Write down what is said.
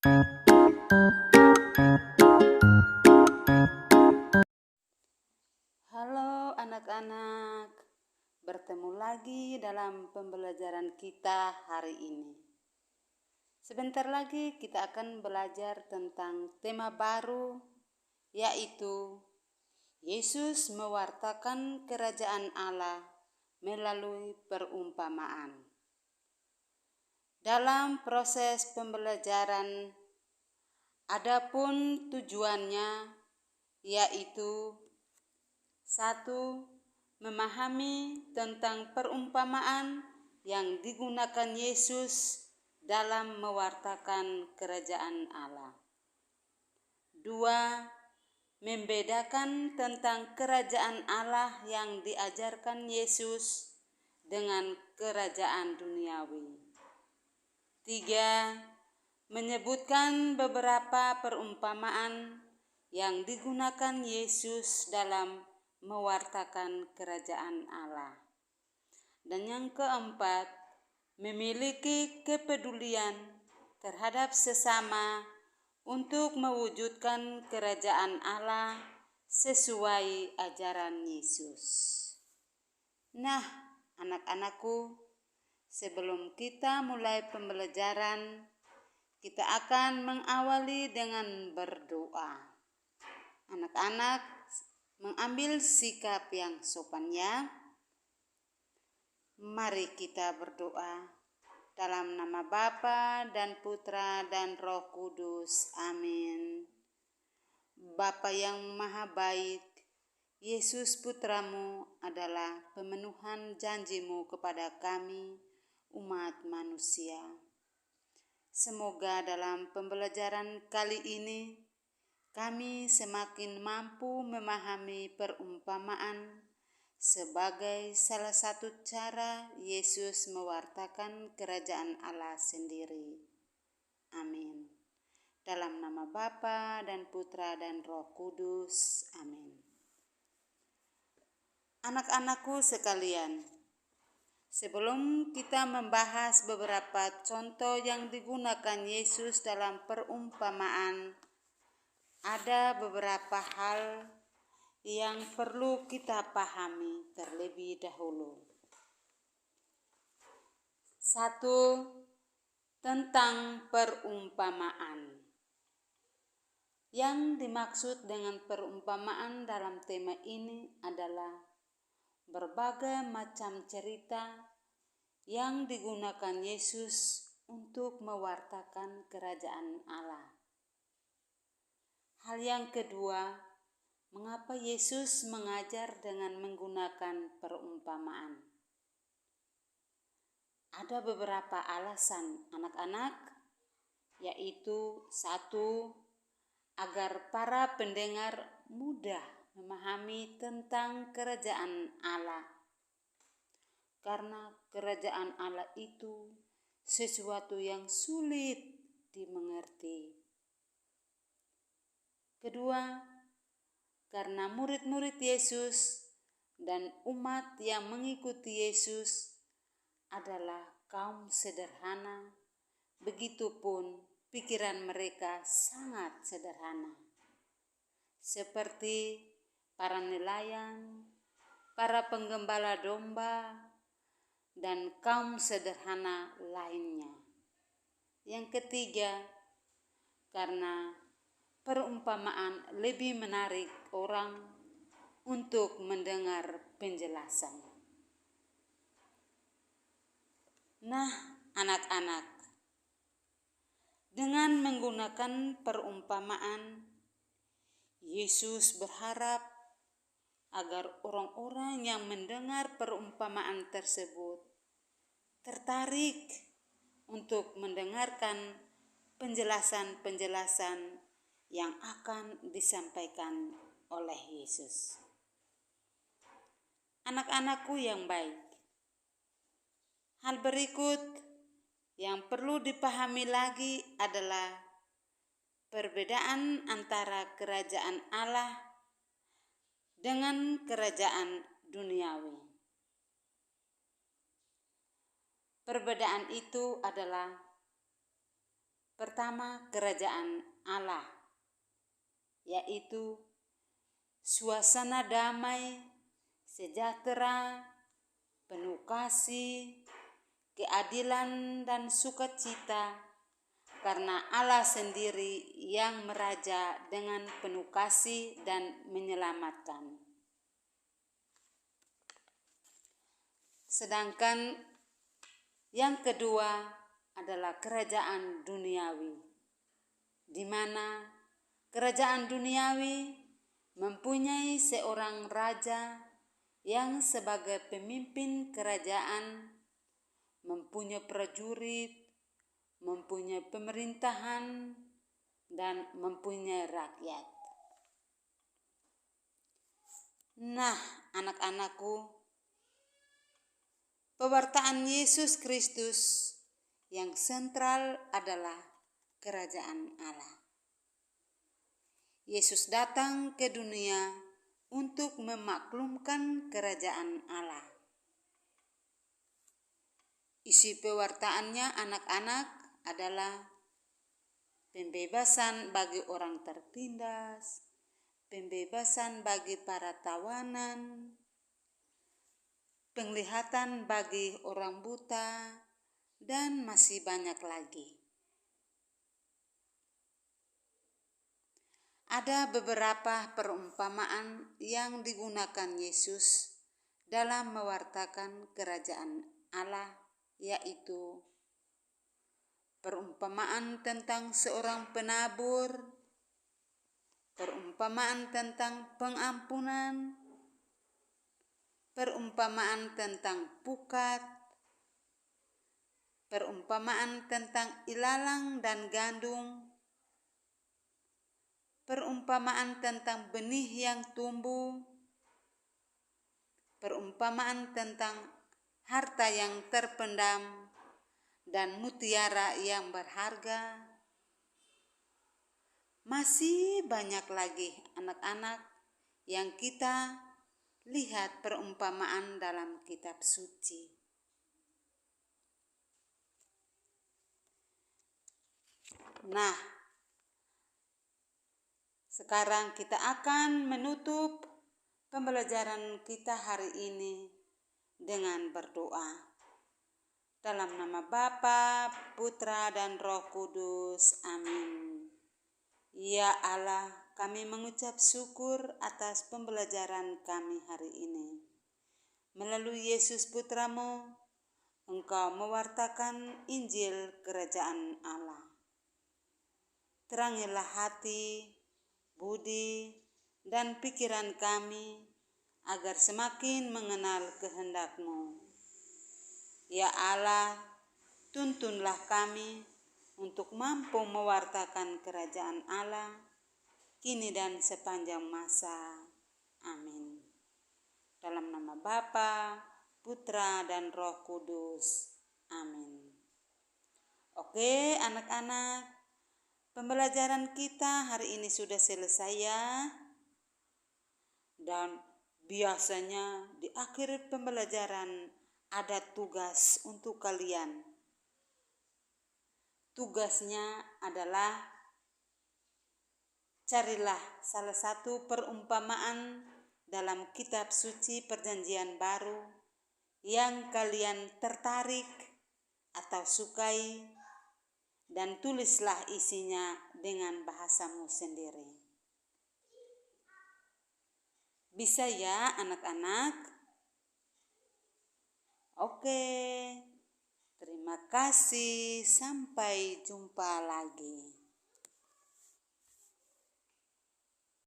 Halo anak-anak, bertemu lagi dalam pembelajaran kita hari ini. Sebentar lagi kita akan belajar tentang tema baru, yaitu Yesus mewartakan kerajaan Allah melalui perumpamaan. Dalam proses pembelajaran, adapun tujuannya yaitu 1. Memahami tentang perumpamaan yang digunakan Yesus dalam mewartakan kerajaan Allah. 2. Membedakan tentang kerajaan Allah yang diajarkan Yesus dengan kerajaan duniawi. 3. Menyebutkan beberapa perumpamaan yang digunakan Yesus dalam mewartakan kerajaan Allah. Dan yang keempat, memiliki kepedulian terhadap sesama untuk mewujudkan kerajaan Allah sesuai ajaran Yesus. Nah, anak-anakku, sebelum kita mulai pembelajaran, kita akan mengawali dengan berdoa. Anak-anak mengambil sikap yang sopan ya. Mari kita berdoa. Dalam nama Bapa dan Putra dan Roh Kudus. Amin. Bapa yang maha baik, Yesus Putramu adalah pemenuhan janjimu kepada kami, umat manusia. Semoga dalam pembelajaran kali ini, kami semakin mampu memahami perumpamaan sebagai salah satu cara Yesus mewartakan kerajaan Allah sendiri. Amin. Dalam nama Bapa dan Putra dan Roh Kudus. Amin. Anak-anakku sekalian, sebelum kita membahas beberapa contoh yang digunakan Yesus dalam perumpamaan, ada beberapa hal yang perlu kita pahami terlebih dahulu. 1. Tentang perumpamaan. Yang dimaksud dengan perumpamaan dalam tema ini adalah berbagai macam cerita yang digunakan Yesus untuk mewartakan kerajaan Allah. Hal yang kedua, mengapa Yesus mengajar dengan menggunakan perumpamaan? Ada beberapa alasan anak-anak, yaitu 1. Agar para pendengar mudah memahami tentang kerajaan Allah. Karena kerajaan Allah itu sesuatu yang sulit dimengerti. Kedua, karena murid-murid Yesus dan umat yang mengikuti Yesus adalah kaum sederhana, begitupun pikiran mereka sangat sederhana. Seperti para nelayan, para penggembala domba, dan kaum sederhana lainnya. Yang ketiga, karena perumpamaan lebih menarik orang untuk mendengar penjelasan. Nah, anak-anak, dengan menggunakan perumpamaan, Yesus berharap agar orang-orang yang mendengar perumpamaan tersebut tertarik untuk mendengarkan penjelasan-penjelasan yang akan disampaikan oleh Yesus. Anak-anakku yang baik, hal berikut yang perlu dipahami lagi adalah perbedaan antara kerajaan Allah dengan kerajaan duniawi. Perbedaan itu adalah Pertama, kerajaan Allah, yaitu suasana damai, sejahtera, penuh kasih, keadilan dan sukacita, karena Allah sendiri yang meraja dengan penuh kasih dan menyelamatkan. Sedangkan yang kedua adalah kerajaan duniawi, di mana kerajaan duniawi mempunyai seorang raja yang sebagai pemimpin kerajaan, mempunyai prajurit, mempunyai pemerintahan, dan mempunyai rakyat. Nah, anak-anakku, pewartaan Yesus Kristus yang sentral adalah kerajaan Allah. Yesus datang ke dunia untuk memaklumkan kerajaan Allah. Isi pewartaannya anak-anak adalah pembebasan bagi orang tertindas, pembebasan bagi para tawanan, penglihatan bagi orang buta, dan masih banyak lagi. Ada beberapa perumpamaan yang digunakan Yesus dalam mewartakan kerajaan Allah, yaitu perumpamaan tentang seorang penabur, perumpamaan tentang pengampunan, perumpamaan tentang pukat, perumpamaan tentang ilalang dan gandum, perumpamaan tentang benih yang tumbuh, perumpamaan tentang harta yang terpendam, dan mutiara yang berharga. Masih banyak lagi anak-anak yang kita lihat perumpamaan dalam kitab suci. Nah, sekarang kita akan menutup pembelajaran kita hari ini dengan berdoa. Dalam nama Bapa, Putra, dan Roh Kudus. Amin. Ya Allah, kami mengucap syukur atas pembelajaran kami hari ini. Melalui Yesus Putramu, Engkau mewartakan Injil Kerajaan Allah. Terangilah hati, budi, dan pikiran kami agar semakin mengenal kehendak-Mu. Ya Allah, tuntunlah kami untuk mampu mewartakan kerajaan Allah kini dan sepanjang masa. Amin. Dalam nama Bapa, Putra, dan Roh Kudus. Amin. Oke, anak-anak, pembelajaran kita hari ini sudah selesai ya. Dan biasanya di akhir pembelajaran ada tugas untuk kalian. Tugasnya adalah carilah salah satu perumpamaan dalam kitab suci Perjanjian Baru yang kalian tertarik atau sukai, dan tulislah isinya dengan bahasamu sendiri. Bisa ya anak-anak? Oke, terima kasih. Sampai jumpa lagi.